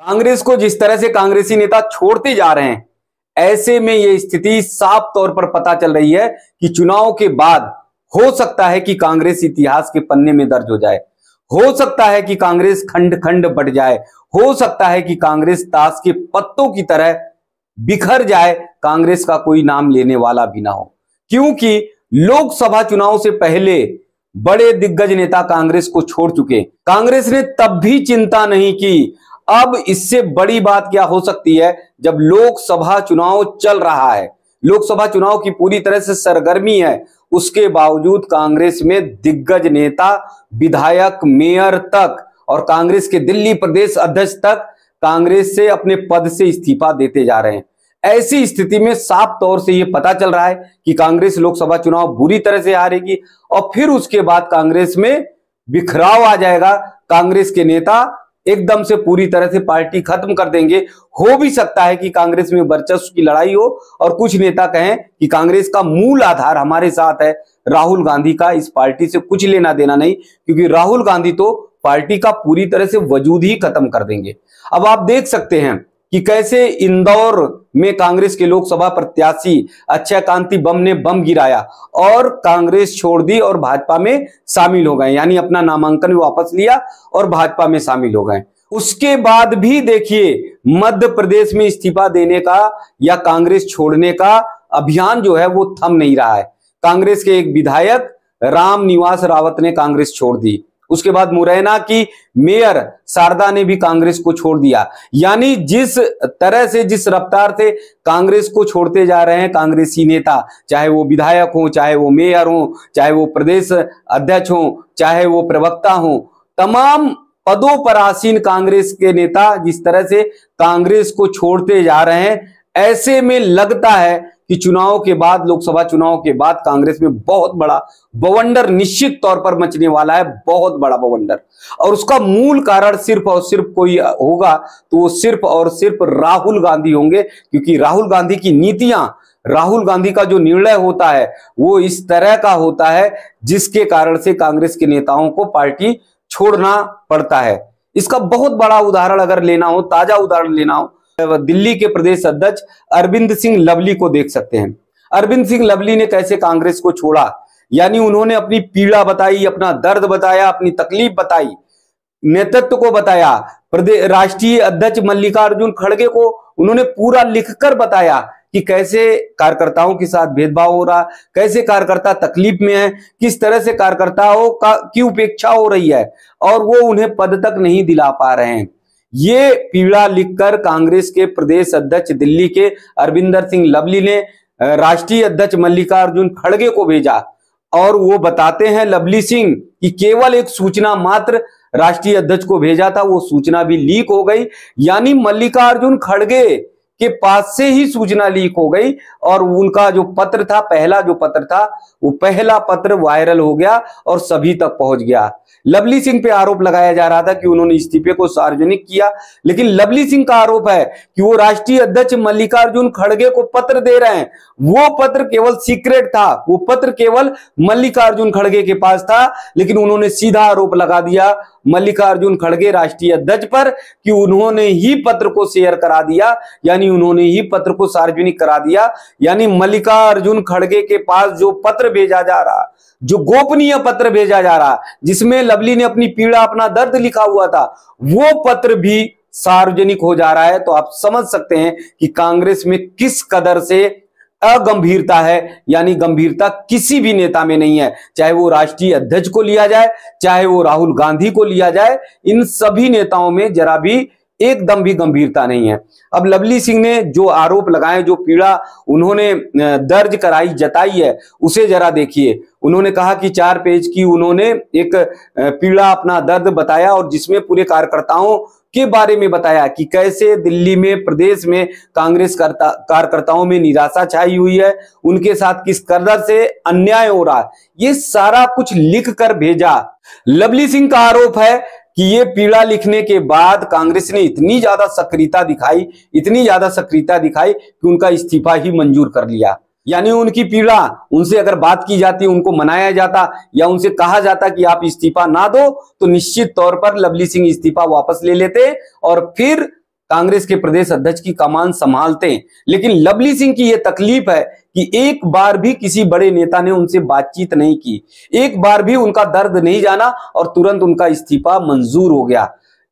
कांग्रेस को जिस तरह से कांग्रेसी नेता छोड़ते जा रहे हैं, ऐसे में यह स्थिति साफ तौर पर पता चल रही है कि चुनाव के बाद हो सकता है कि कांग्रेस इतिहास के पन्ने में दर्ज हो जाए, हो सकता है कि कांग्रेस खंड खंड बट जाए, हो सकता है कि कांग्रेस ताश के पत्तों की तरह बिखर जाए, कांग्रेस का कोई नाम लेने वाला भी ना हो। क्योंकि लोकसभा चुनाव से पहले बड़े दिग्गज नेता कांग्रेस को छोड़ चुके। कांग्रेस ने तब भी चिंता नहीं की। अब इससे बड़ी बात क्या हो सकती है जब लोकसभा चुनाव चल रहा है, लोकसभा चुनाव की पूरी तरह से सरगर्मी है, उसके बावजूद कांग्रेस में दिग्गज नेता, विधायक, मेयर तक और कांग्रेस के दिल्ली प्रदेश अध्यक्ष तक कांग्रेस से अपने पद से इस्तीफा देते जा रहे हैं। ऐसी स्थिति में साफ तौर से यह पता चल रहा है कि कांग्रेस लोकसभा चुनाव बुरी तरह से हारेगी और फिर उसके बाद कांग्रेस में बिखराव आ जाएगा। कांग्रेस के नेता एकदम से पूरी तरह से पार्टी खत्म कर देंगे। हो भी सकता है कि कांग्रेस में वर्चस्व की लड़ाई हो और कुछ नेता कहें कि कांग्रेस का मूल आधार हमारे साथ है, राहुल गांधी का इस पार्टी से कुछ लेना देना नहीं, क्योंकि राहुल गांधी तो पार्टी का पूरी तरह से वजूद ही खत्म कर देंगे। अब आप देख सकते हैं कि कैसे इंदौर में कांग्रेस के लोकसभा प्रत्याशी अक्षय कांति बम ने बम गिराया और कांग्रेस छोड़ दी और भाजपा में शामिल हो गए, यानी अपना नामांकन वापस लिया और भाजपा में शामिल हो गए। उसके बाद भी देखिए मध्य प्रदेश में इस्तीफा देने का या कांग्रेस छोड़ने का अभियान जो है वो थम नहीं रहा है। कांग्रेस के एक विधायक राम निवास रावत ने कांग्रेस छोड़ दी। उसके बाद मुरैना की मेयर शारदा ने भी कांग्रेस को छोड़ दिया। यानी जिस तरह से, जिस रफ्तार से कांग्रेस को छोड़ते जा रहे हैं कांग्रेसी नेता, चाहे वो विधायक हो, चाहे वो मेयर हो, चाहे वो प्रदेश अध्यक्ष हो, चाहे वो प्रवक्ता हो, तमाम पदों पर आसीन कांग्रेस के नेता जिस तरह से कांग्रेस को छोड़ते जा रहे हैं, ऐसे में लगता है कि चुनाव के बाद, लोकसभा चुनाव के बाद कांग्रेस में बहुत बड़ा बवंडर निश्चित तौर पर मचने वाला है, बहुत बड़ा बवंडर। और उसका मूल कारण सिर्फ और सिर्फ कोई होगा तो वो सिर्फ और सिर्फ राहुल गांधी होंगे, क्योंकि राहुल गांधी की नीतियां, राहुल गांधी का जो निर्णय होता है वो इस तरह का होता है जिसके कारण से कांग्रेस के नेताओं को पार्टी छोड़ना पड़ता है। इसका बहुत बड़ा उदाहरण अगर लेना हो, ताजा उदाहरण लेना हो, दिल्ली के प्रदेश अध्यक्ष अरविंद सिंह लवली को देख सकते हैं। अरविंद सिंह लवली ने कैसे कांग्रेस को छोड़ा, यानी उन्होंने अपनी पीड़ा बताई, अपना दर्द बताया, अपनी तकलीफ बताई, नेतृत्व को बताया। राष्ट्रीय अध्यक्ष मल्लिकार्जुन खड़गे को उन्होंने पूरा लिखकर बताया कि कैसे कार्यकर्ताओं के साथ भेदभाव हो रहा, कैसे कार्यकर्ता तकलीफ में है, किस तरह से कार्यकर्ताओं की उपेक्षा हो रही है और वो उन्हें पद तक नहीं दिला पा रहे हैं। ये पीड़ा लिखकर कांग्रेस के प्रदेश अध्यक्ष दिल्ली के अरविंदर सिंह लवली ने राष्ट्रीय अध्यक्ष मल्लिकार्जुन खड़गे को भेजा और वो बताते हैं लवली सिंह कि केवल एक सूचना मात्र राष्ट्रीय अध्यक्ष को भेजा था, वो सूचना भी लीक हो गई। यानी मल्लिकार्जुन खड़गे के पास से ही सूचना लीक हो गई और उनका जो पत्र था, पहला जो पत्र था, वो पहला पत्र वायरल हो गया और सभी तक पहुंच गया। लवली सिंह पे आरोप लगाया जा रहा था कि उन्होंने इस्तीफे को सार्वजनिक किया, लेकिन लवली सिंह का आरोप है कि वो राष्ट्रीय अध्यक्ष मल्लिकार्जुन खड़गे को पत्र दे रहे हैं। वो पत्र केवल सीक्रेट था, वो पत्र केवल मल्लिकार्जुन खड़गे के पास था, लेकिन उन्होंने सीधा आरोप लगा दिया मल्लिकार्जुन खड़गे राष्ट्रीय अध्यक्ष पर कि उन्होंने ही पत्र को शेयर करा दिया, यानी उन्होंने ही पत्र को सार्वजनिक करा दिया। यानी मल्लिकार्जुन खड़गे के पास जो पत्र भेजा जा रहा, जो गोपनीय पत्र भेजा जा रहा, जिसमें लवली ने अपनी पीड़ा, अपना दर्द लिखा हुआ था, वो पत्र भी सार्वजनिक हो जा रहा है। तो आप समझ सकते हैं कि कांग्रेस में किस कदर से अगंभीरता है, यानी गंभीरता किसी भी नेता में नहीं है। चाहे वो राष्ट्रीय अध्यक्ष को लिया जाए, चाहे वो राहुल गांधी को लिया जाए, इन सभी नेताओं में जरा भी एकदम भी गंभीरता नहीं है। अब लवली सिंह ने जो आरोप लगाए, जो पीड़ा उन्होंने दर्ज कराई, जताई है, उसे जरा देखिए। उन्होंने कहा कि 4 पेज की उन्होंने एक पीड़ा, अपना दर्द बताया और जिसमें पूरे कार्यकर्ताओं के बारे में बताया कि कैसे दिल्ली में, प्रदेश में कांग्रेस कार्यकर्ताओं में निराशा छाई हुई है, उनके साथ किस कदर से अन्याय हो रहा है, ये सारा कुछ लिख कर भेजा। लवली सिंह का आरोप है कि ये पीड़ा लिखने के बाद कांग्रेस ने इतनी ज्यादा सक्रियता दिखाई, इतनी ज्यादा सक्रियता दिखाई कि उनका इस्तीफा ही मंजूर कर लिया। यानी उनकी पीड़ा, उनसे अगर बात की जाती, उनको मनाया जाता या उनसे कहा जाता कि आप इस्तीफा ना दो, तो निश्चित तौर पर लवली सिंह इस्तीफा वापस ले लेते और फिर कांग्रेस के प्रदेश अध्यक्ष की कमान संभालते हैं, लेकिन लवली सिंह की यह तकलीफ है कि एक बार भी किसी बड़े नेता ने उनसे बातचीत नहीं की, एक बार भी उनका दर्द नहीं जाना और तुरंत उनका इस्तीफा मंजूर हो गया।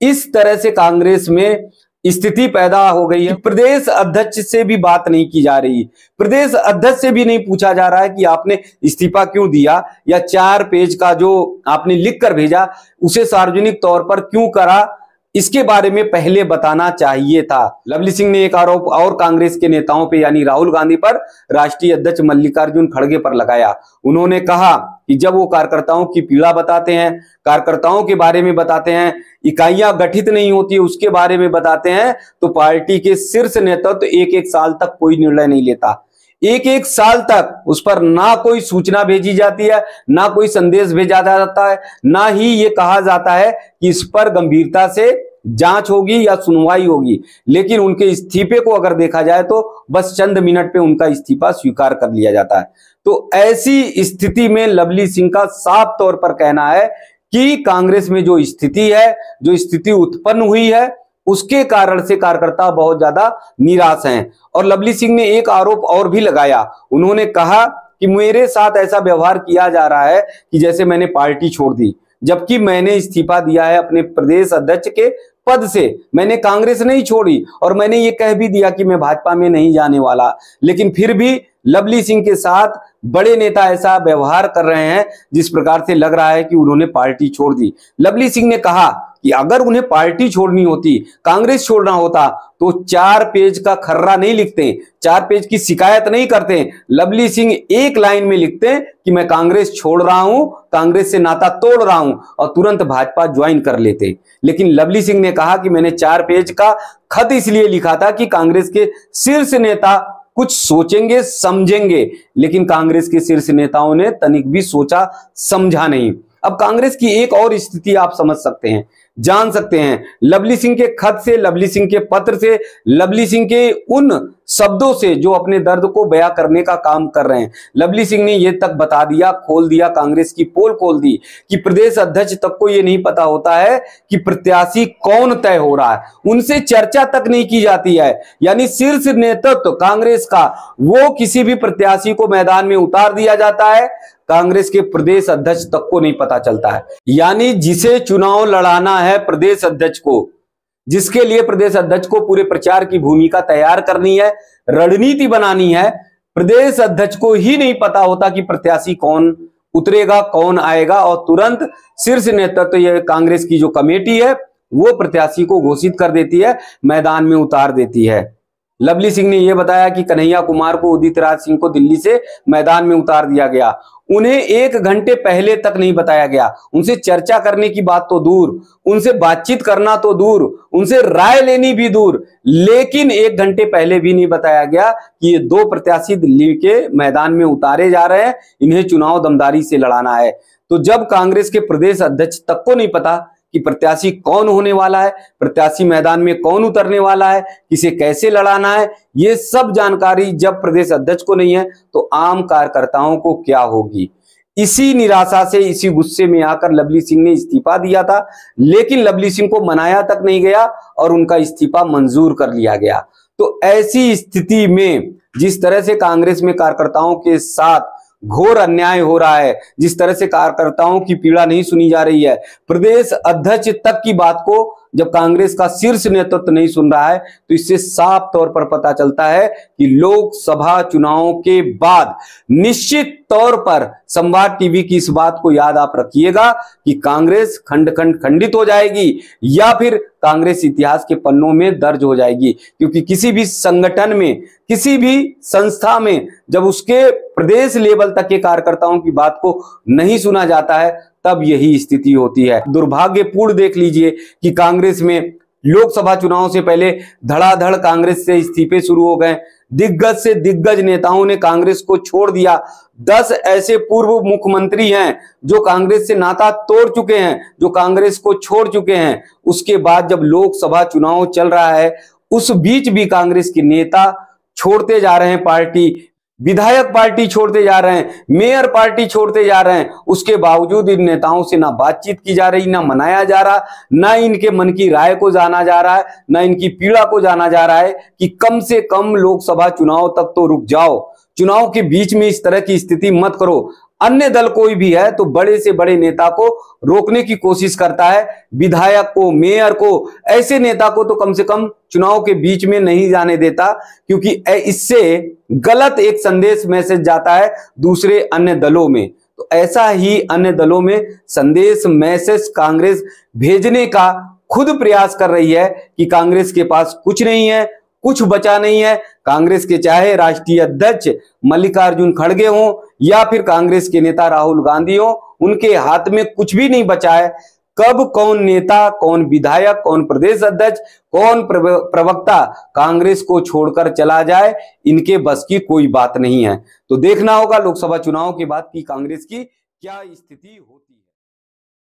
इस तरह से कांग्रेस में स्थिति पैदा हो गई है। प्रदेश अध्यक्ष से भी बात नहीं की जा रही, प्रदेश अध्यक्ष से भी नहीं पूछा जा रहा है कि आपने इस्तीफा क्यों दिया, या 4 पेज का जो आपने लिख कर भेजा उसे सार्वजनिक तौर पर क्यों करा, इसके बारे में पहले बताना चाहिए था। लवली सिंह ने एक आरोप और कांग्रेस के नेताओं पे यानी राहुल गांधी पर, राष्ट्रीय अध्यक्ष मल्लिकार्जुन खड़गे पर लगाया। उन्होंने कहा कि जब वो कार्यकर्ताओं की पीड़ा बताते हैं, कार्यकर्ताओं के बारे में बताते हैं, इकाइयां गठित नहीं होती उसके बारे में बताते हैं, तो पार्टी के शीर्ष नेतृत्व एक साल तक कोई निर्णय नहीं लेता। एक साल तक उस पर ना कोई सूचना भेजी जाती है, ना कोई संदेश भेजा जाता है, ना ही ये कहा जाता है कि इस पर गंभीरता से जांच होगी या सुनवाई होगी। लेकिन उनके इस्तीफे को अगर देखा जाए तो बस चंद मिनट पे उनका इस्तीफा स्वीकार कर लिया जाता है। तो ऐसी स्थिति में लवली सिंह का साफ तौर पर कहना है कि कांग्रेस में जो स्थिति है, जो स्थिति उत्पन्न हुई है, उसके कारण से कार्यकर्ता बहुत ज्यादा निराश हैं। और लवली सिंह ने एक आरोप और भी लगाया। उन्होंने कहा कि मेरे साथ ऐसा व्यवहार किया जा रहा है कि जैसे मैंने पार्टी छोड़ दी, जबकि मैंने इस्तीफा दिया है अपने प्रदेश अध्यक्ष के पद से। मैंने कांग्रेस नहीं छोड़ी और मैंने ये कह भी दिया कि मैं भाजपा में नहीं जाने वाला, लेकिन फिर भी लवली सिंह के साथ बड़े नेता ऐसा व्यवहार कर रहे हैं जिस प्रकार से लग रहा है कि उन्होंने पार्टी छोड़ दी। लवली सिंह ने कहा कि अगर उन्हें पार्टी छोड़नी होती, कांग्रेस छोड़ना होता, तो 4 पेज का खर्रा नहीं लिखते, 4 पेज की शिकायत नहीं करते। लवली सिंह एक लाइन में लिखते कि मैं कांग्रेस छोड़ रहा हूं, कांग्रेस से नाता तोड़ रहा हूं, और तुरंत भाजपा ज्वाइन कर लेते। लेकिन लवली सिंह ने कहा कि मैंने 4 पेज का खत इसलिए लिखा था कि कांग्रेस के शीर्ष नेता कुछ सोचेंगे समझेंगे, लेकिन कांग्रेस के शीर्ष नेताओं ने तनिक भी सोचा समझा नहीं। अब कांग्रेस की एक और स्थिति आप समझ सकते हैं, जान सकते हैं, लवली सिंह के खत से, लवली सिंह के पत्र से, लवली सिंह के उन शब्दों से जो अपने दर्द को बयां करने का काम कर रहे हैं। लवली सिंह ने यह तक बता दिया, खोल दिया, कांग्रेस की पोल खोल दी कि प्रदेश अध्यक्ष तक को यह नहीं पता होता है कि प्रत्याशी कौन तय हो रहा है, उनसे चर्चा तक नहीं की जाती है। यानी शीर्ष नेतृत्व कांग्रेस का, वो किसी भी प्रत्याशी को मैदान में उतार दिया जाता है, कांग्रेस के प्रदेश अध्यक्ष तक को नहीं पता चलता है। यानी जिसे चुनाव लड़ाना है प्रदेश अध्यक्ष को, जिसके लिए प्रदेश अध्यक्ष को पूरे प्रचार की भूमिका तैयार करनी है, रणनीति बनानी है, प्रदेश अध्यक्ष को ही नहीं पता होता कि प्रत्याशी कौन उतरेगा, कौन आएगा, और तुरंत शीर्ष नेतृत्व ये कांग्रेस की जो कमेटी है वो प्रत्याशी को घोषित कर देती है, मैदान में उतार देती है। लवली सिंह ने यह बताया कि कन्हैया कुमार को, उदित राज सिंह को दिल्ली से मैदान में उतार दिया गया। उन्हें 1 घंटे पहले तक नहीं बताया गया। उनसे चर्चा करने की बात तो दूर, उनसे बातचीत करना तो दूर, उनसे राय लेनी भी दूर, लेकिन 1 घंटे पहले भी नहीं बताया गया कि ये 2 प्रत्याशी दिल्ली के मैदान में उतारे जा रहे हैं, इन्हें चुनाव दमदारी से लड़ाना है। तो जब कांग्रेस के प्रदेश अध्यक्ष तक को नहीं पता कि प्रत्याशी कौन होने वाला है, प्रत्याशी मैदान में कौन उतरने वाला है, किसे कैसे लड़ाना है, ये सब जानकारी जब प्रदेश अध्यक्ष को नहीं है तो आम कार्यकर्ताओं को क्या होगी। इसी निराशा से, इसी गुस्से में आकर लवली सिंह ने इस्तीफा दिया था, लेकिन लवली सिंह को मनाया तक नहीं गया और उनका इस्तीफा मंजूर कर लिया गया। तो ऐसी स्थिति में जिस तरह से कांग्रेस में कार्यकर्ताओं के साथ घोर अन्याय हो रहा है, जिस तरह से कार्यकर्ताओं की पीड़ा नहीं सुनी जा रही है, प्रदेश अध्यक्ष तक की बात को जब कांग्रेस का शीर्ष नेतृत्व नहीं सुन रहा है, तो इससे साफ तौर पर पता चलता है कि लोकसभा चुनावों के बाद निश्चित तौर पर संवाद टीवी की इस बात को याद आप रखिएगा कि कांग्रेस खंडित हो जाएगी या फिर कांग्रेस इतिहास के पन्नों में दर्ज हो जाएगी। क्योंकि किसी भी संगठन में, किसी भी संस्था में जब उसके प्रदेश लेवल तक के कार्यकर्ताओं की बात को नहीं सुना जाता है, तब यही स्थिति होती है। दुर्भाग्यपूर्ण देख लीजिए कि कांग्रेस में लोकसभा चुनाव से पहले धड़ाधड़ कांग्रेस से इस्तीफे शुरू हो गए। दिग्गज से दिग्गज नेताओं ने कांग्रेस को छोड़ दिया। 10 ऐसे पूर्व मुख्यमंत्री हैं जो कांग्रेस से नाता तोड़ चुके हैं, जो कांग्रेस को छोड़ चुके हैं। उसके बाद जब लोकसभा चुनाव चल रहा है, उस बीच भी कांग्रेस के नेता छोड़ते जा रहे हैं पार्टी। विधायक पार्टी छोड़ते जा रहे हैं, मेयर पार्टी छोड़ते जा रहे हैं, उसके बावजूद इन नेताओं से ना बातचीत की जा रही, ना मनाया जा रहा, ना इनके मन की राय को जाना जा रहा है, ना इनकी पीड़ा को जाना जा रहा है कि कम से कम लोकसभा चुनाव तक तो रुक जाओ, चुनाव के बीच में इस तरह की स्थिति मत करो। अन्य दल कोई भी है तो बड़े से बड़े नेता को रोकने की कोशिश करता है, विधायक को, मेयर को, ऐसे नेता को तो कम से कम चुनाव के बीच में नहीं जाने देता, क्योंकि इससे गलत एक संदेश मैसेज जाता है दूसरे अन्य दलों में। तो ऐसा ही अन्य दलों में संदेश मैसेज कांग्रेस भेजने का खुद प्रयास कर रही है कि कांग्रेस के पास कुछ नहीं है, कुछ बचा नहीं है। कांग्रेस के चाहे राष्ट्रीय अध्यक्ष मल्लिकार्जुन खड़गे हों या फिर कांग्रेस के नेता राहुल गांधी हों, उनके हाथ में कुछ भी नहीं बचा है। कब कौन नेता, कौन विधायक, कौन प्रदेश अध्यक्ष, कौन प्रवक्ता कांग्रेस को छोड़कर चला जाए, इनके बस की कोई बात नहीं है। तो देखना होगा लोकसभा चुनाव के बाद की कांग्रेस की क्या स्थिति हो।